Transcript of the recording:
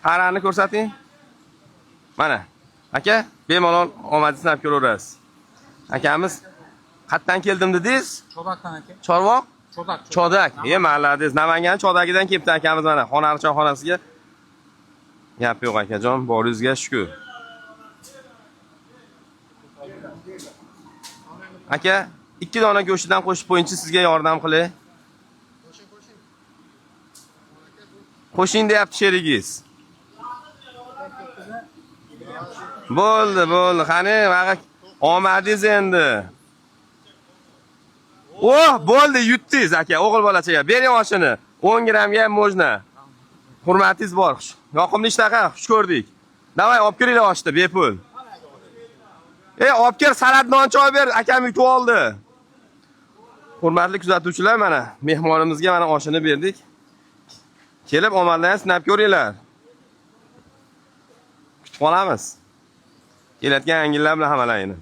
Qarani ko'rsating. Mana. Aka, bemalol omadingizni olib ko'raverasiz. Akamiz qayerdan keldim dedingiz? Chodakdan aka. Chorvoq? Chodak. Chodak. Mahalladingiz Namangan Chodagidan kelibdi akamiz mana. Xonari choyxonasiga. Gap yo'q akajon, boringizga shukr. Aka, 2 dona go'shtidan qo'shib qo'yingchi, sizga yordam qilay. Qo'shing deyapti sherigingiz. Bo'ldi. Qani, mana omadingiz endi. Oh, bo'ldi, yutdingiz aka, o'g'il bolachaga. Bering oshini. 10 grammga ham mo'jna. Hurmatingiz bor. Yoqimli ishtaqa, xush ko'rdik. Davay, olib kiringlar oshni, bepul. Olib kel, salat non choy ber, akam yutib oldi. Hurmatli kuzatuvchilar, mana mehmonimizga mana oshini berdik. Kelib omadlarni sinab ko'ringlar. Kutib qolamiz. Kelayotgan yangillar bilan hamalaringni.